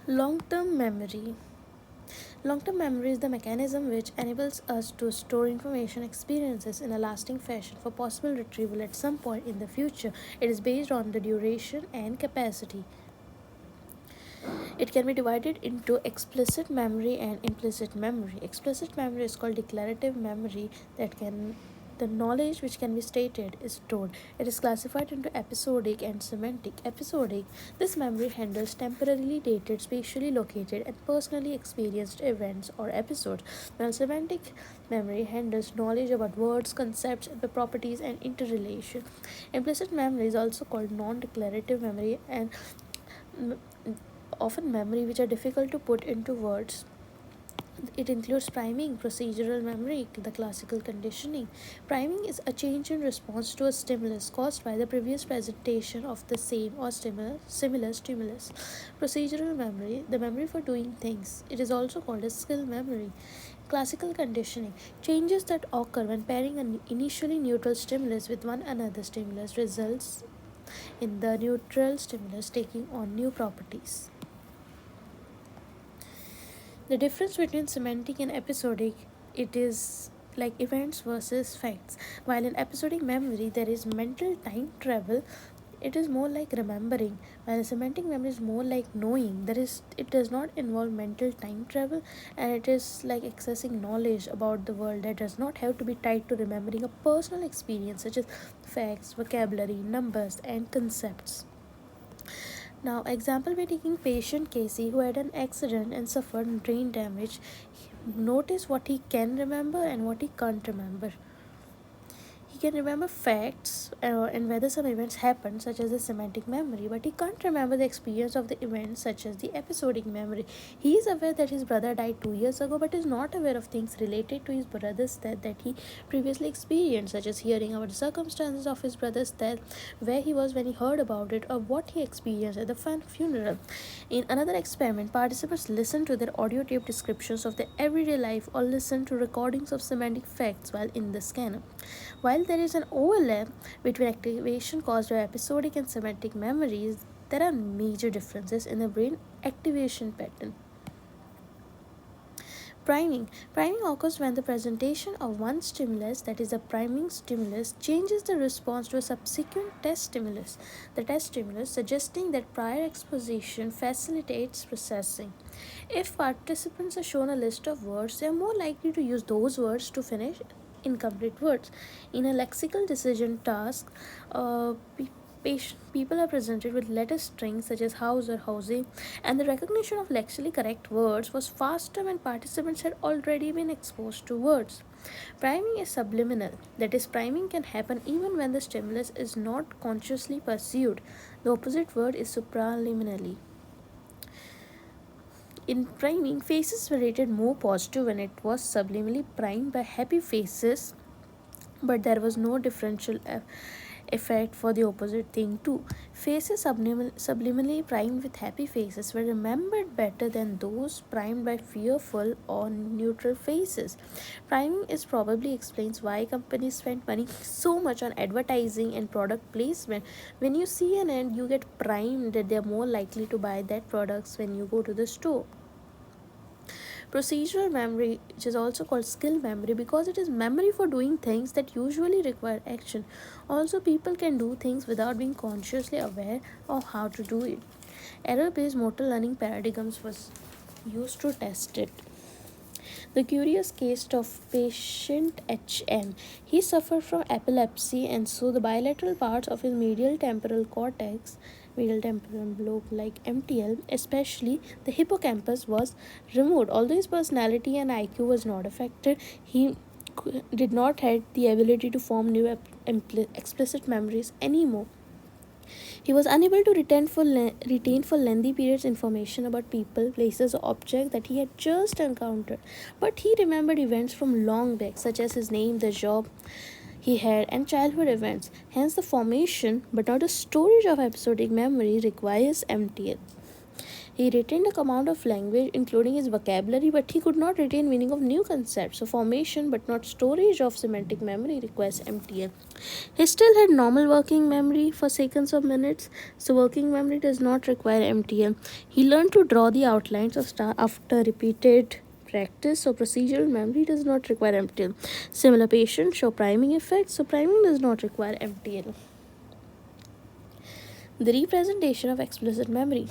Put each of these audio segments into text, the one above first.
Long-term memory. Long-term memory is the mechanism which enables us to store information experiences in a lasting fashion for possible retrieval at some point in the future. It is based on the duration and capacity. It can be divided into explicit memory and implicit memory. Explicit memory is called declarative memory that can the knowledge which can be stated is stored. It is classified into episodic and semantic. Episodic, this memory handles temporarily dated, spatially located, and personally experienced events or episodes, while semantic memory handles knowledge about words, concepts, properties, and interrelation. Implicit memory is also called non-declarative memory and often memory which are difficult to put into words. It includes priming, procedural memory, the classical conditioning. Priming is a change in response to a stimulus caused by the previous presentation of the same or similar stimulus. Procedural memory, the memory for doing things. It is also called as skill memory. Classical conditioning, changes that occur when pairing an initially neutral stimulus with one another stimulus results in the neutral stimulus taking on new properties. The difference between semantic and episodic, it is like events versus facts. While in episodic memory there is mental time travel, it is more like remembering, while semantic memory is more like knowing. It does not involve mental time travel, and it is like accessing knowledge about the world that does not have to be tied to remembering a personal experience such as facts, vocabulary, numbers, and concepts. Now, example, we're taking patient Casey who had an accident and suffered brain damage. Notice what he can remember and what he can't remember. He can remember facts and whether some events happened, such as the semantic memory, but he can't remember the experience of the events, such as the episodic memory. He is aware that his brother died 2 years ago, but is not aware of things related to his brother's death that he previously experienced, such as hearing about the circumstances of his brother's death, where he was when he heard about it, or what he experienced at the funeral. In another experiment, participants listened to their audio tape descriptions of their everyday life or listened to recordings of semantic facts while in the scanner. While there is an overlap between activation caused by episodic and semantic memories, there are major differences in the brain activation pattern. Priming. Priming occurs when the presentation of one stimulus, that is a priming stimulus, changes the response to a subsequent test stimulus. The test stimulus suggesting that prior exposition facilitates processing. If participants are shown a list of words, they are more likely to use those words to finish incomplete words. In a lexical decision task, people are presented with letter strings such as house or housing, and the recognition of lexically correct words was faster when participants had already been exposed to words. Priming is subliminal, that is, priming can happen even when the stimulus is not consciously pursued. The opposite word is supraliminally. In priming, faces were rated more positive when it was subliminally primed by happy faces, but there was no differential effect for the opposite thing too. Faces subliminally primed with happy faces were remembered better than those primed by fearful or neutral faces. Priming is probably explains why companies spend money so much on advertising and product placement. When you see an ad, you get primed that they are more likely to buy that products when you go to the store. Procedural memory, which is also called skill memory because it is memory for doing things that usually require action. Also, people can do things without being consciously aware of how to do it. Error-based motor learning paradigms was used to test it. The curious case of patient HM. He suffered from epilepsy, and so the bilateral parts of his medial temporal cortex, medial temporal lobe like MTL, especially the hippocampus, was removed. Although his personality and IQ was not affected, he did not have the ability to form new explicit memories anymore. He was unable to retain for lengthy periods information about people, places, or objects that he had just encountered. But he remembered events from long back, such as his name, the job he had, and childhood events. Hence, the formation but not the storage of episodic memory requires MTL. He retained a command of language, including his vocabulary, but he could not retain meaning of new concepts. So formation but not storage of semantic memory requires MTL. He still had normal working memory for seconds or minutes, so working memory does not require MTL. He learned to draw the outlines of star after repeated practice, so procedural memory does not require MTL. Similar patients show priming effects, so priming does not require MTL. The representation of explicit memory.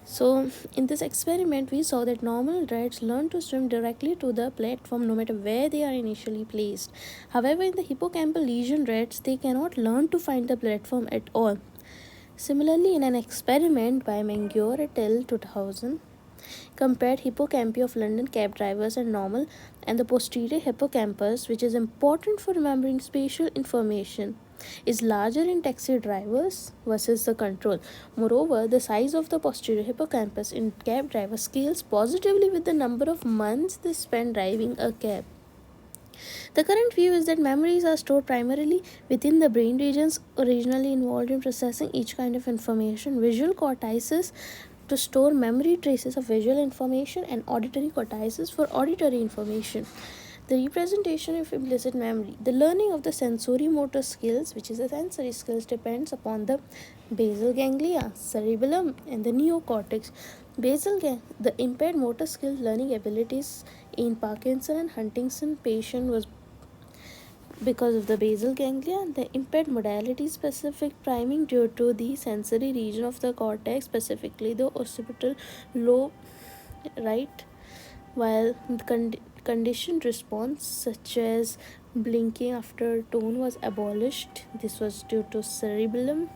So in this experiment, we saw that normal rats learn to swim directly to the platform no matter where they are initially placed. However, in the hippocampal lesion rats, they cannot learn to find the platform at all. Similarly, in an experiment by Mangiore et al. 2000, compared hippocampi of London cab drivers and normal and the posterior hippocampus, which is important for remembering spatial information, is larger in taxi drivers versus the control. Moreover, the size of the posterior hippocampus in cab drivers scales positively with the number of months they spend driving a cab. The current view is that memories are stored primarily within the brain regions originally involved in processing each kind of information. Visual cortices to store memory traces of visual information and auditory cortices for auditory information. The representation of implicit memory. The learning of the sensorimotor skills, which is the sensory skills, depends upon the basal ganglia, cerebellum, and the neocortex. The impaired motor skills learning abilities in Parkinson and Huntington patient was because of the basal ganglia. The impaired modality specific priming due to the sensory region of the cortex, specifically the occipital lobe, right? While the conditioned response such as blinking after tone was abolished, this was due to cerebellum